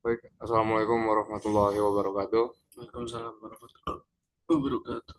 Baik, Assalamualaikum warahmatullahi wabarakatuh. Waalaikumsalam warahmatullahi wabarakatuh.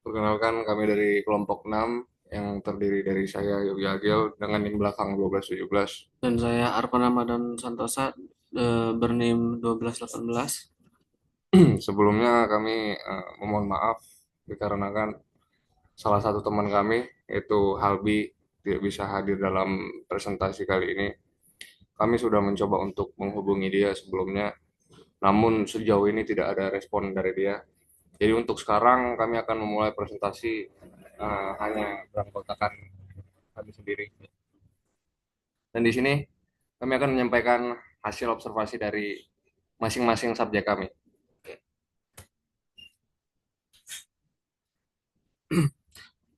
Perkenalkan kami dari kelompok 6 yang terdiri dari saya Yogi Agil dengan NIM belakang 1217. Dan saya Arpan Ramadan Santosa, bernim 1218. Sebelumnya kami memohon maaf dikarenakan salah satu teman kami yaitu Halbi tidak bisa hadir dalam presentasi kali ini. Kami sudah mencoba untuk menghubungi dia sebelumnya, namun sejauh ini tidak ada respon dari dia. Jadi untuk sekarang kami akan memulai presentasi hanya beranggotakan kami sendiri. Dan di sini kami akan menyampaikan hasil observasi dari masing-masing subjek kami.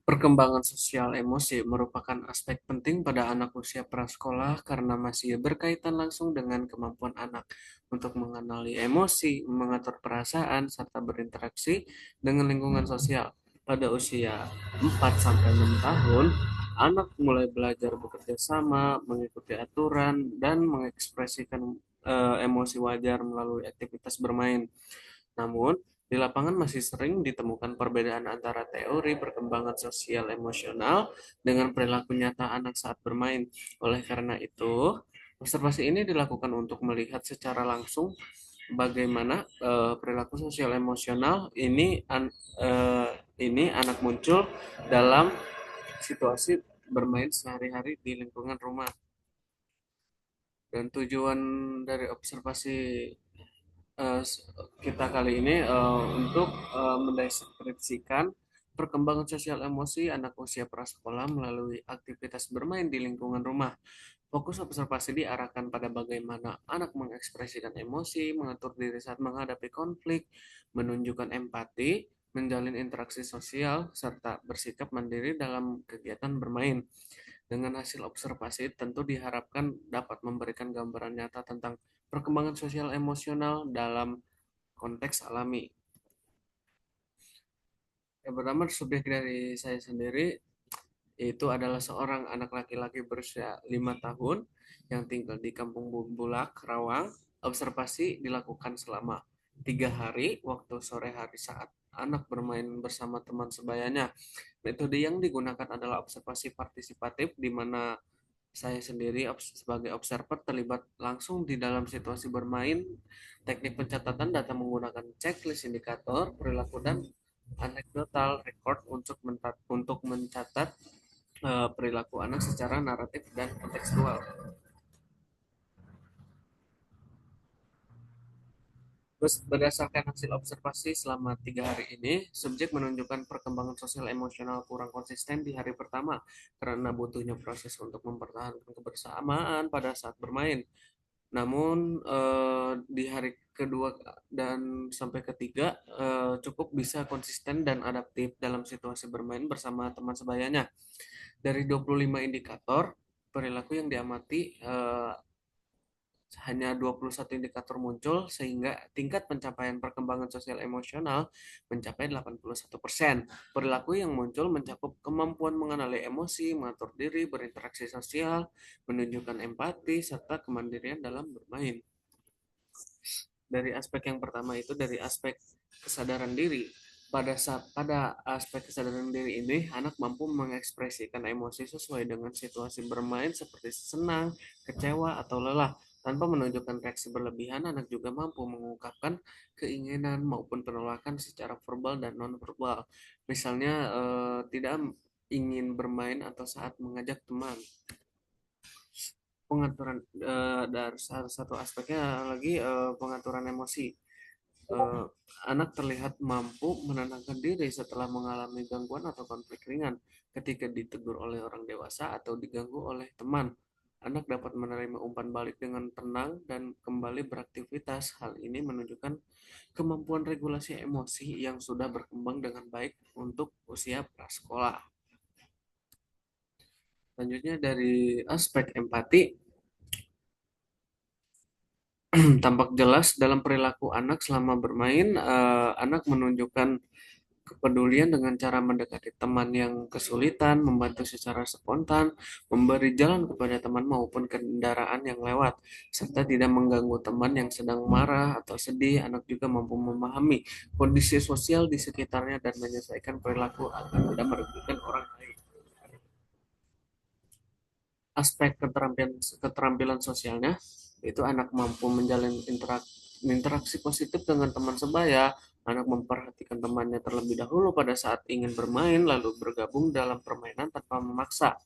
Perkembangan sosial emosi merupakan aspek penting pada anak usia prasekolah karena masih berkaitan langsung dengan kemampuan anak untuk mengenali emosi, mengatur perasaan, serta berinteraksi dengan lingkungan sosial. Pada usia 4 sampai 6 tahun, anak mulai belajar bekerja sama, mengikuti aturan, dan mengekspresikan emosi wajar melalui aktivitas bermain. Namun, di lapangan masih sering ditemukan perbedaan antara teori perkembangan sosial emosional dengan perilaku nyata anak saat bermain. Oleh karena itu, observasi ini dilakukan untuk melihat secara langsung bagaimana perilaku sosial emosional ini anak muncul dalam situasi bermain sehari-hari di lingkungan rumah. Dan tujuan dari observasi eh, kita kali ini untuk mendeskripsikan perkembangan sosial emosi anak usia prasekolah melalui aktivitas bermain di lingkungan rumah. Fokus observasi diarahkan pada bagaimana anak mengekspresikan emosi, mengatur diri saat menghadapi konflik, menunjukkan empati, menjalin interaksi sosial, serta bersikap mandiri dalam kegiatan bermain. Dengan hasil observasi, tentu diharapkan dapat memberikan gambaran nyata tentang perkembangan sosial emosional dalam konteks alami. Yang pertama, subjek dari saya sendiri yaitu adalah seorang anak laki-laki berusia 5 tahun yang tinggal di Kampung Bulak, Rawang. Observasi dilakukan selama 3 hari, waktu sore hari saat anak bermain bersama teman sebayanya. Metode yang digunakan adalah observasi partisipatif, di mana saya sendiri sebagai observer terlibat langsung di dalam situasi bermain. Teknik pencatatan data menggunakan checklist indikator, perilaku, dan anekdotal record untuk mencatat perilaku anak secara naratif dan kontekstual. Terus berdasarkan hasil observasi selama 3 hari ini, subjek menunjukkan perkembangan sosial emosional kurang konsisten di hari pertama karena butuhnya proses untuk mempertahankan kebersamaan pada saat bermain. Namun di hari kedua dan sampai ketiga cukup bisa konsisten dan adaptif dalam situasi bermain bersama teman sebayanya. Dari 25 indikator perilaku yang diamati, hanya 21 indikator muncul sehingga tingkat pencapaian perkembangan sosial emosional mencapai 81%. Perilaku yang muncul mencakup kemampuan mengenali emosi, mengatur diri, berinteraksi sosial, menunjukkan empati, serta kemandirian dalam bermain. Dari aspek yang pertama itu dari aspek kesadaran diri. Pada aspek kesadaran diri ini, anak mampu mengekspresikan emosi sesuai dengan situasi bermain seperti senang, kecewa, atau lelah. Tanpa menunjukkan reaksi berlebihan, anak juga mampu mengungkapkan keinginan maupun penolakan secara verbal dan non-verbal. Misalnya, tidak ingin bermain atau saat mengajak teman. Pengaturan dari salah satu aspeknya lagi pengaturan emosi. Eh, Anak terlihat mampu menenangkan diri setelah mengalami gangguan atau konflik ringan. Ketika ditegur oleh orang dewasa atau diganggu oleh teman, anak dapat menerima umpan balik dengan tenang dan kembali beraktivitas. Hal ini menunjukkan kemampuan regulasi emosi yang sudah berkembang dengan baik untuk usia prasekolah. Selanjutnya dari aspek empati, tampak jelas dalam perilaku anak selama bermain, anak menunjukkan kepedulian dengan cara mendekati teman yang kesulitan, membantu secara spontan, memberi jalan kepada teman maupun kendaraan yang lewat, serta tidak mengganggu teman yang sedang marah atau sedih. Anak juga mampu memahami kondisi sosial di sekitarnya dan menyesuaikan perilaku agar tidak merugikan orang lain. Aspek keterampilan sosialnya itu anak mampu menjalin interaksi positif dengan teman sebaya. Anak memperhatikan temannya terlebih dahulu pada saat ingin bermain, lalu bergabung dalam permainan tanpa memaksa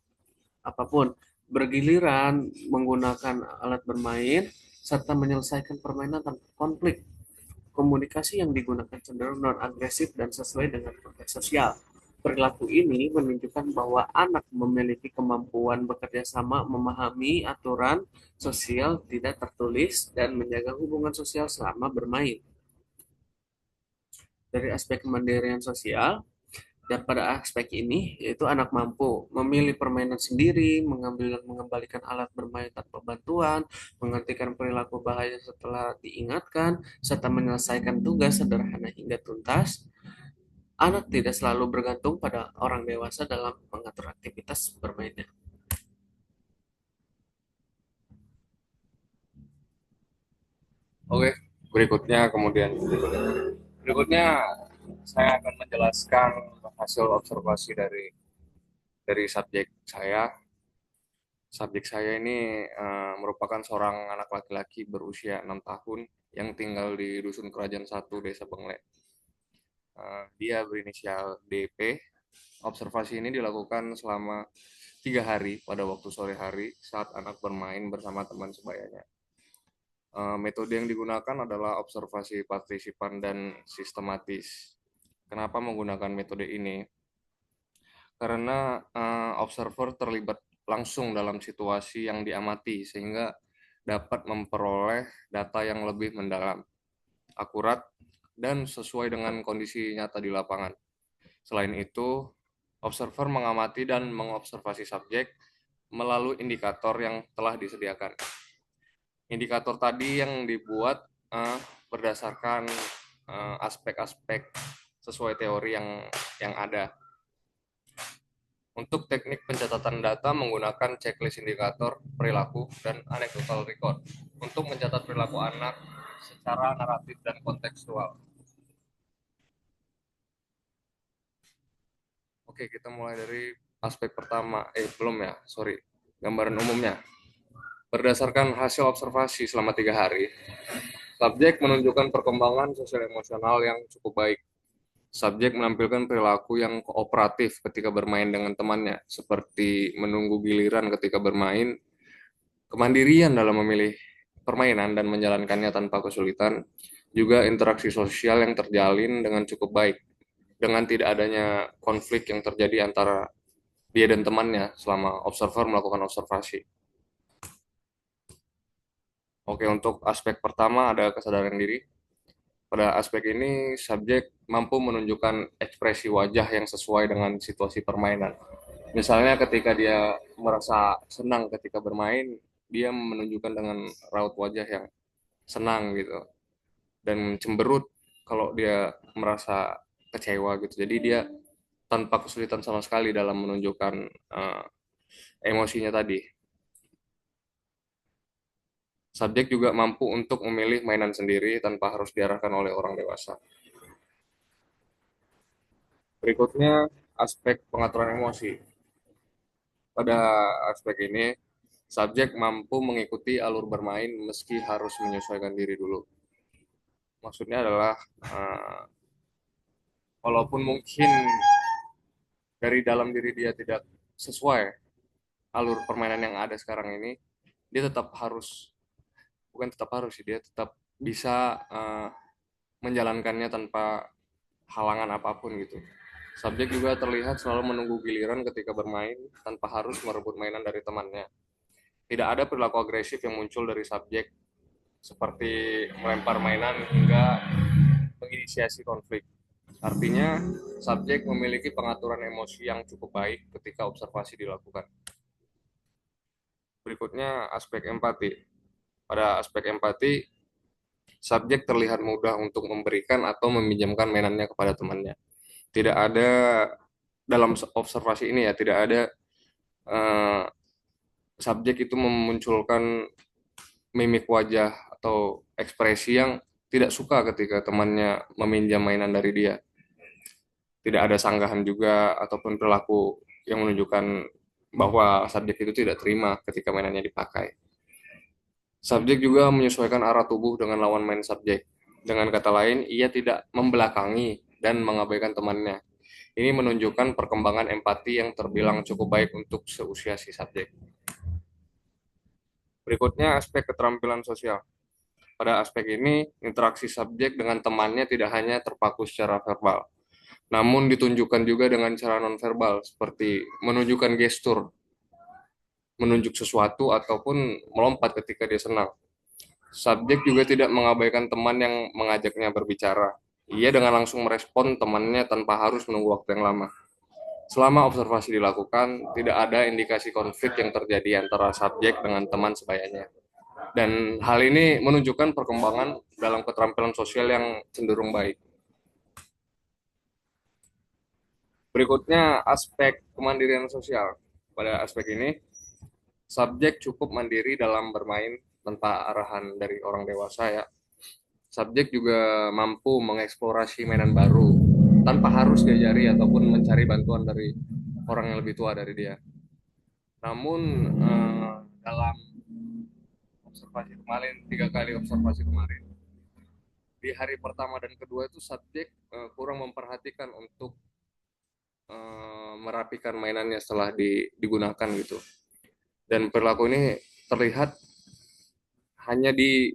apapun, bergiliran menggunakan alat bermain, serta menyelesaikan permainan tanpa konflik. Komunikasi yang digunakan cenderung non-agresif dan sesuai dengan konteks sosial. Perilaku ini menunjukkan bahwa anak memiliki kemampuan bekerja sama, memahami aturan sosial tidak tertulis, dan menjaga hubungan sosial selama bermain. Dari aspek kemandirian sosial, dan pada aspek ini, yaitu anak mampu memilih permainan sendiri, mengambil dan mengembalikan alat bermain tanpa bantuan, menghentikan perilaku bahaya setelah diingatkan, serta menyelesaikan tugas sederhana hingga tuntas. Anak tidak selalu bergantung pada orang dewasa dalam mengatur aktivitas bermainnya. Oke, berikutnya saya akan menjelaskan hasil observasi dari subjek saya. Subjek saya ini merupakan seorang anak laki-laki berusia 6 tahun yang tinggal di Dusun Kerajaan Satu, Desa Bengle. Dia berinisial DP. Observasi ini dilakukan selama 3 hari pada waktu sore hari saat anak bermain bersama teman sebayanya. Metode yang digunakan adalah observasi partisipan dan sistematis. Kenapa menggunakan metode ini? Karena observer terlibat langsung dalam situasi yang diamati sehingga dapat memperoleh data yang lebih mendalam, akurat, dan sesuai dengan kondisi nyata di lapangan. Selain itu, observer mengamati dan mengobservasi subjek melalui indikator yang telah disediakan. Indikator tadi yang dibuat berdasarkan aspek-aspek sesuai teori yang ada. Untuk teknik pencatatan data menggunakan checklist indikator perilaku dan anecdotal record untuk mencatat perilaku anak secara naratif dan kontekstual. Oke, kita mulai dari aspek pertama. Belum ya, sorry. Gambaran umumnya. Berdasarkan hasil observasi selama 3 hari, subjek menunjukkan perkembangan sosial emosional yang cukup baik. Subjek menampilkan perilaku yang kooperatif ketika bermain dengan temannya, seperti menunggu giliran ketika bermain, kemandirian dalam memilih permainan dan menjalankannya tanpa kesulitan, juga interaksi sosial yang terjalin dengan cukup baik, dengan tidak adanya konflik yang terjadi antara dia dan temannya selama observer melakukan observasi. Oke, untuk aspek pertama ada kesadaran diri. Pada aspek ini, subjek mampu menunjukkan ekspresi wajah yang sesuai dengan situasi permainan. Misalnya ketika dia merasa senang ketika bermain, dia menunjukkan dengan raut wajah yang senang gitu. Dan cemberut kalau dia merasa kecewa gitu. Jadi dia tanpa kesulitan sama sekali dalam menunjukkan emosinya tadi. Subjek juga mampu untuk memilih mainan sendiri tanpa harus diarahkan oleh orang dewasa. Berikutnya, aspek pengaturan emosi. Pada aspek ini, subjek mampu mengikuti alur bermain meski harus menyesuaikan diri dulu. Maksudnya adalah, walaupun mungkin dari dalam diri dia tidak sesuai alur permainan yang ada sekarang ini, dia tetap harus, bukan tetap harus sih, dia tetap bisa menjalankannya tanpa halangan apapun gitu. Subjek juga terlihat selalu menunggu giliran ketika bermain tanpa harus merebut mainan dari temannya. Tidak ada perilaku agresif yang muncul dari subjek seperti melempar mainan hingga menginisiasi konflik. Artinya, subjek memiliki pengaturan emosi yang cukup baik ketika observasi dilakukan. Berikutnya, aspek empati. Pada aspek empati, subjek terlihat mudah untuk memberikan atau meminjamkan mainannya kepada temannya. Tidak ada dalam observasi ini ya, tidak ada eh, subjek itu memunculkan mimik wajah atau ekspresi yang tidak suka ketika temannya meminjam mainan dari dia. Tidak ada sanggahan juga ataupun perilaku yang menunjukkan bahwa subjek itu tidak terima ketika mainannya dipakai. Subjek juga menyesuaikan arah tubuh dengan lawan main subjek. Dengan kata lain, ia tidak membelakangi dan mengabaikan temannya. Ini menunjukkan perkembangan empati yang terbilang cukup baik untuk seusia si subjek. Berikutnya, aspek keterampilan sosial. Pada aspek ini, interaksi subjek dengan temannya tidak hanya terpaku secara verbal, namun ditunjukkan juga dengan cara nonverbal, seperti menunjukkan gestur, menunjuk sesuatu, ataupun melompat ketika dia senang. Subjek juga tidak mengabaikan teman yang mengajaknya berbicara. Ia dengan langsung merespon temannya tanpa harus menunggu waktu yang lama. Selama observasi dilakukan, tidak ada indikasi konflik yang terjadi antara subjek dengan teman sebayanya. Dan hal ini menunjukkan perkembangan dalam keterampilan sosial yang cenderung baik. Berikutnya, aspek kemandirian sosial. Pada aspek ini, subjek cukup mandiri dalam bermain tanpa arahan dari orang dewasa ya. Subjek juga mampu mengeksplorasi mainan baru tanpa harus diajari ataupun mencari bantuan dari orang yang lebih tua dari dia. Namun dalam observasi kemarin, 3 kali observasi kemarin, di hari pertama dan kedua itu subjek kurang memperhatikan untuk merapikan mainannya setelah digunakan gitu. Dan perilaku ini terlihat hanya di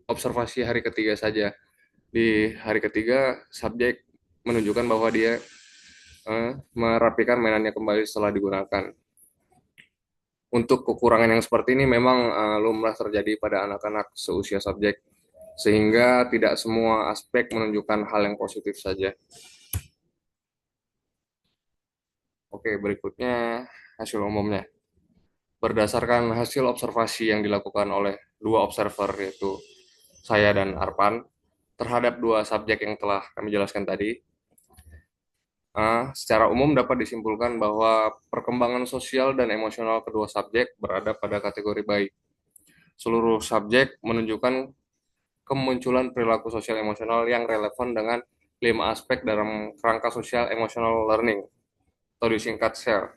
observasi hari ketiga saja. Di hari ketiga, subjek menunjukkan bahwa dia merapikan mainannya kembali setelah digunakan. Untuk kekurangan yang seperti ini memang lumrah terjadi pada anak-anak seusia subjek, sehingga tidak semua aspek menunjukkan hal yang positif saja. Oke, berikutnya hasil umumnya. Berdasarkan hasil observasi yang dilakukan oleh dua observer, yaitu saya dan Arpan, terhadap dua subjek yang telah kami jelaskan tadi, secara umum dapat disimpulkan bahwa perkembangan sosial dan emosional kedua subjek berada pada kategori baik. Seluruh subjek menunjukkan kemunculan perilaku sosial emosional yang relevan dengan 5 aspek dalam kerangka sosial emotional learning atau disingkat SEL.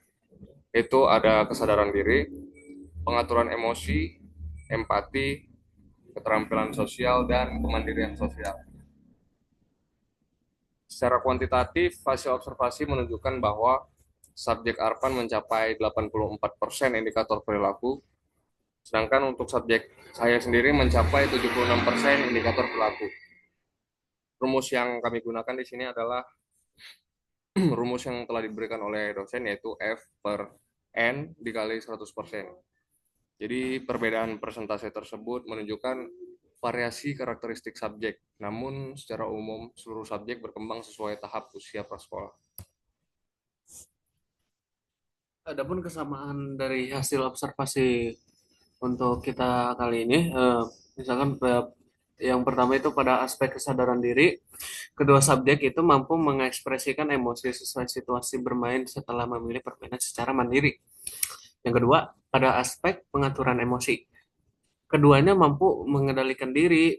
Itu ada kesadaran diri, pengaturan emosi, empati, keterampilan sosial, dan kemandirian sosial. Secara kuantitatif, hasil observasi menunjukkan bahwa subjek Arpan mencapai 84% indikator perilaku, sedangkan untuk subjek saya sendiri mencapai 76% indikator perilaku. Rumus yang kami gunakan di sini adalah rumus yang telah diberikan oleh dosen, yaitu F per N dikali 100%. Jadi perbedaan persentase tersebut menunjukkan variasi karakteristik subjek, namun secara umum seluruh subjek berkembang sesuai tahap usia prasekolah. Adapun kesamaan dari hasil observasi untuk kita kali ini, misalkan yang pertama itu pada aspek kesadaran diri, kedua subjek itu mampu mengekspresikan emosi sesuai situasi bermain setelah memilih permainan secara mandiri. Yang kedua, pada aspek pengaturan emosi, keduanya mampu mengendalikan diri,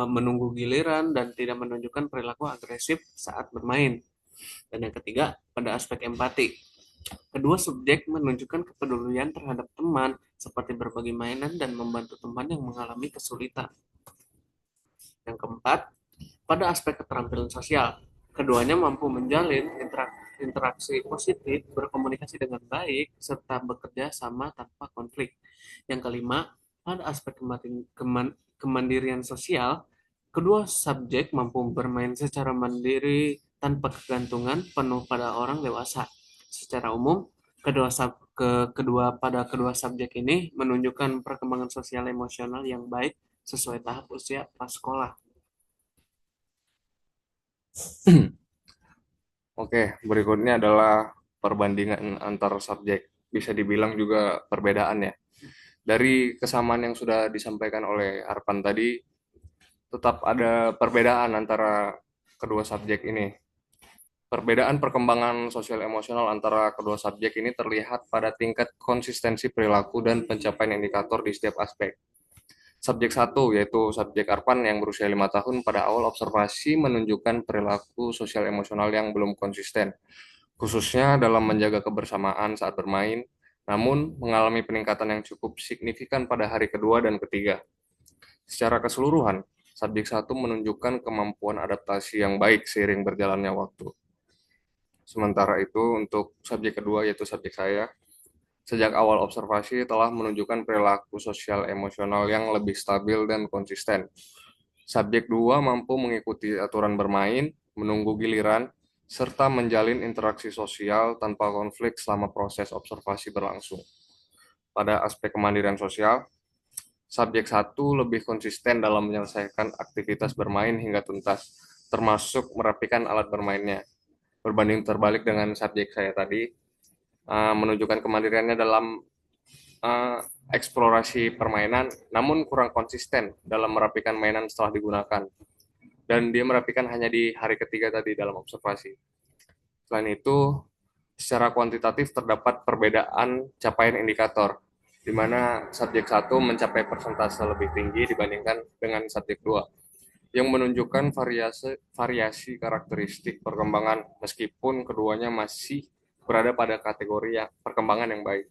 menunggu giliran, dan tidak menunjukkan perilaku agresif saat bermain. Dan yang ketiga, pada aspek empati, kedua subjek menunjukkan kepedulian terhadap teman, seperti berbagi mainan dan membantu teman yang mengalami kesulitan. Yang keempat, pada aspek keterampilan sosial, keduanya mampu menjalin interaksi positif, berkomunikasi dengan baik, serta bekerja sama tanpa konflik. Yang kelima, pada aspek kemandirian sosial, kedua subjek mampu bermain secara mandiri tanpa kegantungan penuh pada orang dewasa. Secara umum, kedua subjek ini menunjukkan perkembangan sosial emosional yang baik sesuai tahap usia prasekolah. Oke, berikutnya adalah perbandingan antar subjek. Bisa dibilang juga perbedaan ya. Dari kesamaan yang sudah disampaikan oleh Arpan tadi, tetap ada perbedaan antara kedua subjek ini. Perbedaan perkembangan sosial emosional antara kedua subjek ini terlihat pada tingkat konsistensi perilaku dan pencapaian indikator di setiap aspek. Subjek satu, yaitu subjek Arpan yang berusia 5 tahun, pada awal observasi menunjukkan perilaku sosial emosional yang belum konsisten, khususnya dalam menjaga kebersamaan saat bermain, namun mengalami peningkatan yang cukup signifikan pada hari kedua dan ketiga. Secara keseluruhan, subjek satu menunjukkan kemampuan adaptasi yang baik seiring berjalannya waktu. Sementara itu, untuk subjek kedua, yaitu subjek saya, sejak awal observasi telah menunjukkan perilaku sosial emosional yang lebih stabil dan konsisten. Subjek 2 mampu mengikuti aturan bermain, menunggu giliran, serta menjalin interaksi sosial tanpa konflik selama proses observasi berlangsung. Pada aspek kemandirian sosial, subjek satu lebih konsisten dalam menyelesaikan aktivitas bermain hingga tuntas, termasuk merapikan alat bermainnya. Berbanding terbalik dengan subjek saya tadi, menunjukkan kemandiriannya dalam uh, eksplorasi permainan, namun kurang konsisten dalam merapikan mainan setelah digunakan. Dan dia merapikan hanya di hari ketiga tadi dalam observasi. Selain itu, secara kuantitatif terdapat perbedaan capaian indikator, di mana subjek satu mencapai persentase lebih tinggi dibandingkan dengan subjek 2, yang menunjukkan variasi karakteristik perkembangan meskipun keduanya masih berada pada kategori perkembangan yang baik.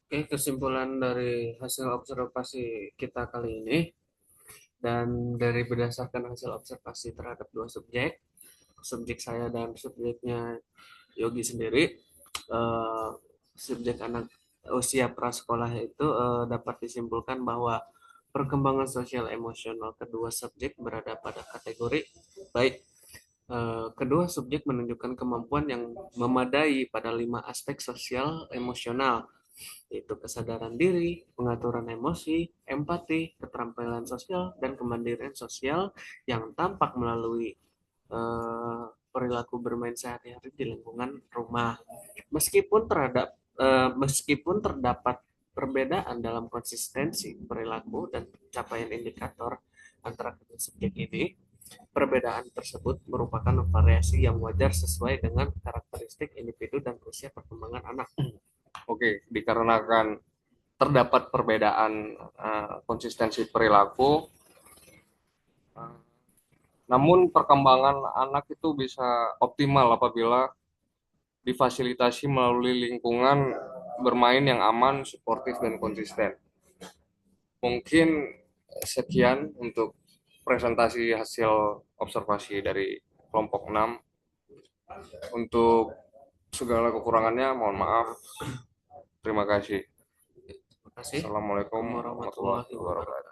Oke, kesimpulan dari hasil observasi kita kali ini dan dari berdasarkan hasil observasi terhadap dua subjek, subjek saya dan subjeknya Yogi sendiri, eh, subjek anak usia prasekolah itu dapat disimpulkan bahwa perkembangan sosial emosional kedua subjek berada pada kategori baik. Kedua subjek menunjukkan kemampuan yang memadai pada 5 aspek sosial emosional, yaitu kesadaran diri, pengaturan emosi, empati, keterampilan sosial, dan kemandirian sosial yang tampak melalui perilaku bermain sehari-hari di lingkungan rumah. Meskipun terdapat perbedaan dalam konsistensi perilaku dan capaian indikator antara kedua subjek ini, perbedaan tersebut merupakan variasi yang wajar sesuai dengan karakteristik individu dan usia perkembangan anak. Oke, dikarenakan terdapat perbedaan konsistensi perilaku, uh, namun perkembangan anak itu bisa optimal apabila difasilitasi melalui lingkungan bermain yang aman, suportif, dan konsisten. Mungkin sekian untuk presentasi hasil observasi dari kelompok 6. Untuk segala kekurangannya mohon maaf. Terima kasih. Terima kasih. Assalamualaikum warahmatullahi Warahmatullahi wabarakatuh. wabarakatuh.